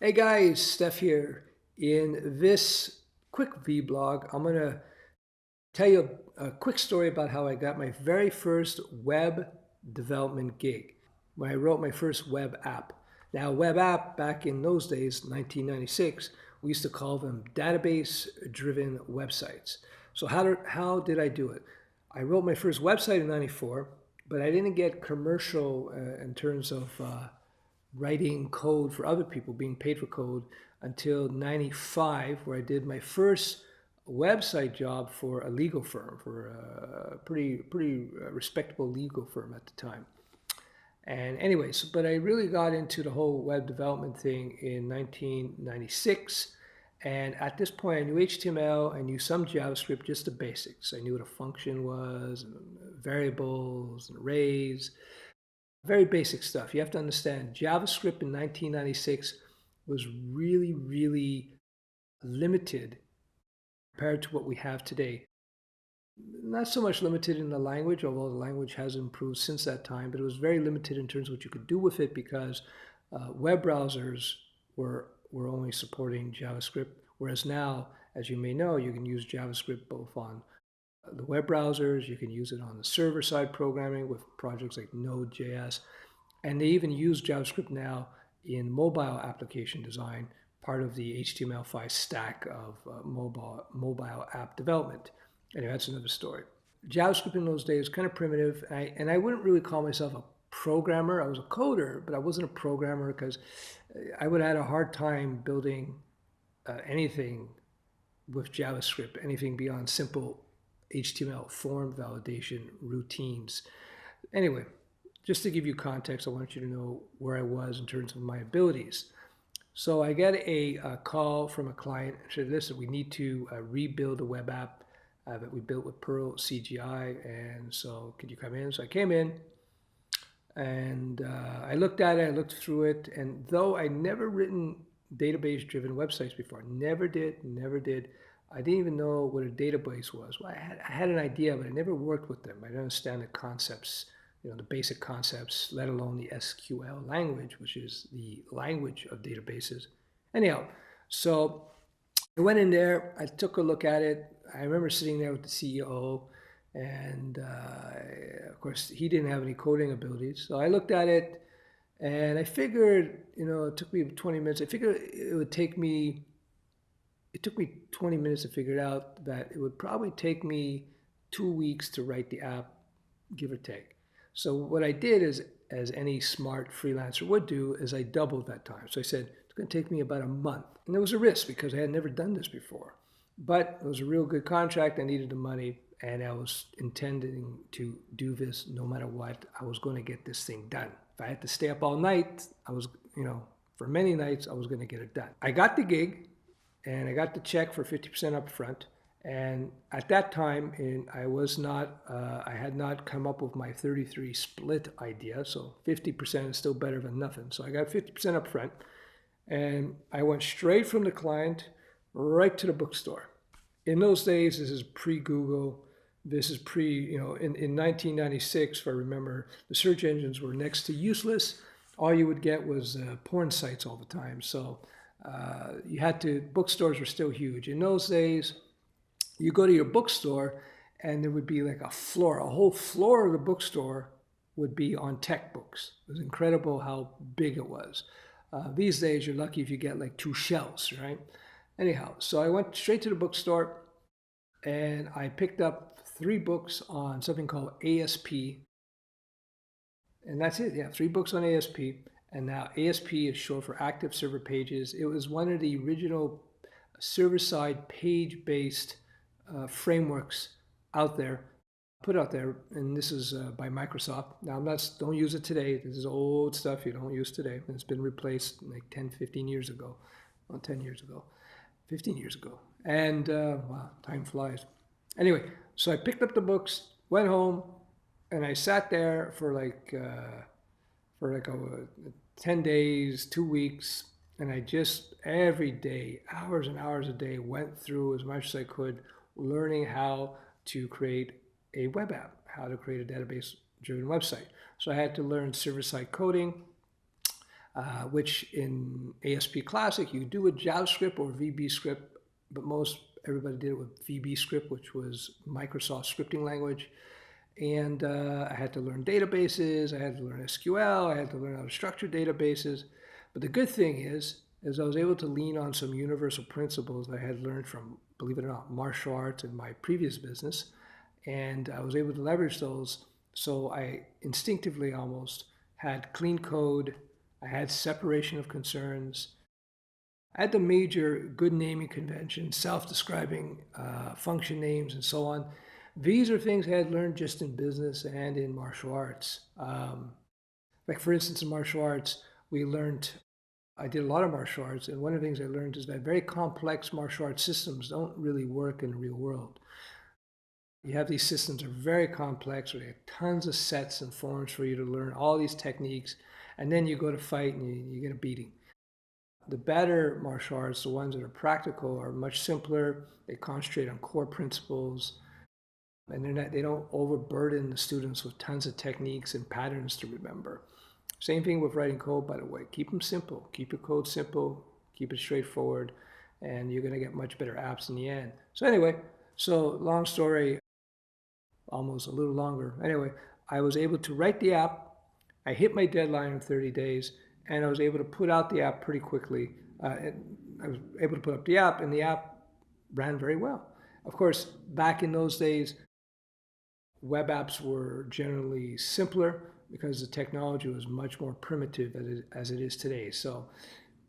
Hey guys, Steph here. In this quick vlog, I'm going to tell you a quick story about how I got my very first web development gig when I wrote my first web app. Now, web app back in those days, 1996, we used to call them database-driven websites. So how did I do it? I wrote my first website in 94, but I didn't get commercial in terms of writing code for other people, being paid for code until 95, where I did my first website job for a legal firm, for a pretty respectable legal firm at the time. And anyways, but I really got into the whole web development thing in 1996. And at this point, I knew HTML, I knew some JavaScript, just the basics. I knew what a function was, and variables, and arrays, very basic stuff. You have to understand JavaScript in 1996 was really limited compared to what we have today. Not so much limited in the language, although the language has improved since that time, but it was very limited in terms of what you could do with it because web browsers were only supporting JavaScript, whereas now, as you may know, you can use JavaScript both on the web browsers, you can use it on the server-side programming with projects like Node.js, and they even use JavaScript now in mobile application design, part of the HTML5 stack of mobile app development. Anyway, that's another story. JavaScript in those days was kind of primitive, and I wouldn't really call myself a programmer. I was a coder, but I wasn't a programmer because I would have had a hard time building anything with JavaScript, anything beyond simple HTML form validation routines. Anyway, just to give you context, I want you to know where I was in terms of my abilities. So I get a call from a client and said, listen, we need to rebuild a web app that we built with Perl CGI, and so could you come in? So I came in, and I looked at it, I looked through it, and though I never written database-driven websites before, never did, I didn't even know what a database was. Well, I had an idea, but I never worked with them. I didn't understand the concepts, the basic concepts, let alone the SQL language, which is the language of databases. Anyhow, so I went in there, I took a look at it. I remember sitting there with the CEO, and of course, he didn't have any coding abilities. So I looked at it, and I figured, it took me 20 minutes. I figured it took me 20 minutes to figure it out that it would probably take me 2 weeks to write the app, give or take. So what I did is, as any smart freelancer would do, is I doubled that time. So I said, it's going to take me about a month. And there was a risk because I had never done this before. But it was a real good contract. I needed the money, and I was intending to do this no matter what. I was going to get this thing done. If I had to stay up all night, for many nights, I was going to get it done. I got the gig, and I got the check for 50% up front. And at that time, I had not come up with my 33 split idea, so 50% is still better than nothing. So I got 50% up front, and I went straight from the client right to the bookstore. In those days, this is pre-Google, this is in 1996, if I remember, the search engines were next to useless. All you would get was porn sites all the time. So bookstores were still huge. In those days, you go to your bookstore and there would be like a whole floor of the bookstore would be on tech books. It was incredible how big it was. These days, you're lucky if you get like 2 shelves, right? Anyhow, so I went straight to the bookstore and I picked up 3 books on something called ASP. And that's it, yeah, 3 books on ASP. And now ASP is short for Active Server Pages. It was one of the original server-side page-based frameworks put out there, and this is by Microsoft. Now, don't use it today. This is old stuff you don't use today. It's been replaced like 10, 15 years ago. Well, 10 years ago, 15 yeyears ago. And wow, time flies. Anyway, so I picked up the books, went home, and I sat there for like 10 days, 2 weeks, and I just every day, hours and hours a day, went through as much as I could, learning how to create a web app, how to create a database-driven website. So I had to learn server-side coding. which in ASP Classic, you do with JavaScript or VB script, but everybody did it with VB script, which was Microsoft scripting language. And I had to learn databases, I had to learn SQL, I had to learn how to structure databases. But the good thing is I was able to lean on some universal principles I had learned from, believe it or not, martial arts in my previous business. And I was able to leverage those. So I instinctively almost had clean code, I had separation of concerns, I had the major good naming conventions, self-describing function names, and so on. These are things I had learned just in business and in martial arts. Like for instance, in martial arts, I did a lot of martial arts, and one of the things I learned is that very complex martial arts systems don't really work in the real world. You have these systems that are very complex, where you have tons of sets and forms for you to learn all these techniques, and then you go to fight and you get a beating. The better martial arts, the ones that are practical, are much simpler. They concentrate on core principles, and they don't overburden the students with tons of techniques and patterns to remember. Same thing with writing code, by the way. Keep them simple. Keep your code simple. Keep it straightforward, and you're going to get much better apps in the end. So anyway, long story, almost a little longer. Anyway, I was able to write the app. I hit my deadline in 30 days, and I was able to put out the app pretty quickly. I was able to put up the app, and the app ran very well. Of course, back in those days, web apps were generally simpler because the technology was much more primitive as it is today. So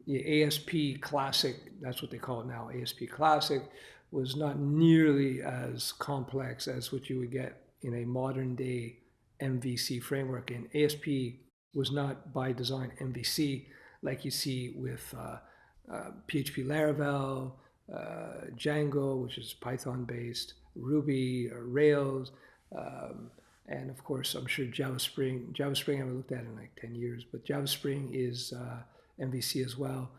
the ASP Classic, that's what they call it now, ASP Classic, was not nearly as complex as what you would get in a modern day MVC framework. And ASP was not by design MVC like you see with PHP Laravel, Django, which is Python based, Ruby, or Rails, and of course, I'm sure Java Spring I haven't looked at in like 10 years, but Java Spring is MVC as well.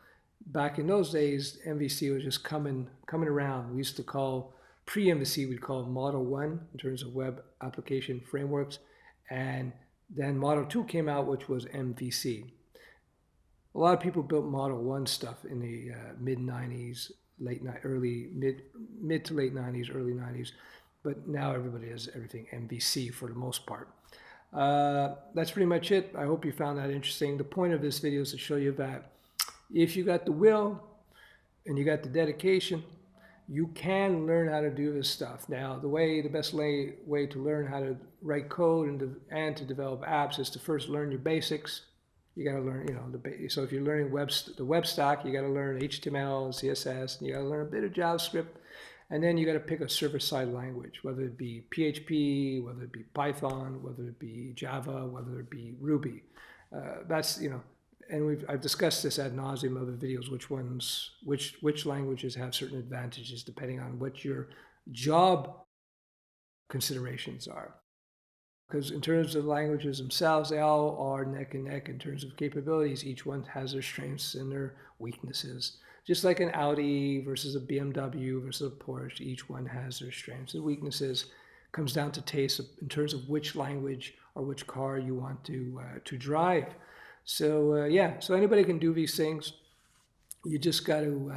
Back in those days, MVC was just coming around. We used to call pre-MVC, we'd call Model 1 in terms of web application frameworks. And then Model 2 came out, which was MVC. A lot of people built Model 1 stuff in the mid to late 90s, early 90s. But now everybody has everything MVC for the most part. That's pretty much it. I hope you found that interesting. The point of this video is to show you that if you got the will and you got the dedication, you can learn how to do this stuff. Now, the best way to learn how to write code and to develop apps is to first learn your basics. You got to learn, so if you're learning the web stack, you got to learn HTML, CSS, and you got to learn a bit of JavaScript. And then you got to pick a server-side language, whether it be PHP, whether it be Python, whether it be Java, whether it be Ruby. And I've discussed this ad nauseum in other videos, which languages have certain advantages depending on what your job considerations are. Because in terms of languages themselves, they all are neck and neck in terms of capabilities. Each one has their strengths and their weaknesses. Just like an Audi versus a BMW versus a Porsche, each one has their strengths and weaknesses. Comes down to taste in terms of which language or which car you want to drive. So so anybody can do these things. You just got to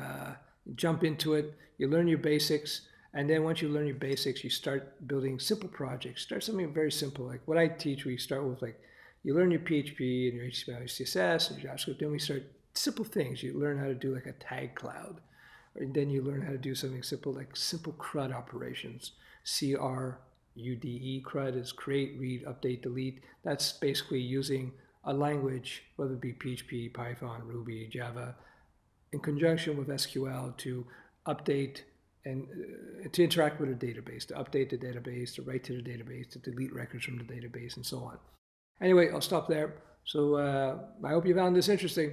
jump into it. You learn your basics, and then once you learn your basics, you start building simple projects. Start something very simple, like what I teach. We start with you learn your PHP and your HTML, CSS, and your JavaScript. Then we start simple things. You learn how to do like a tag cloud, and then you learn how to do something simple like simple CRUD operations. CRUDE, CRUD is create, read, update, delete. That's basically using a language, whether it be PHP, Python, Ruby, Java, in conjunction with SQL to update and to interact with a database, to update the database, to write to the database, to delete records from the database, and so on. Anyway, I'll stop there. So I hope you found this interesting.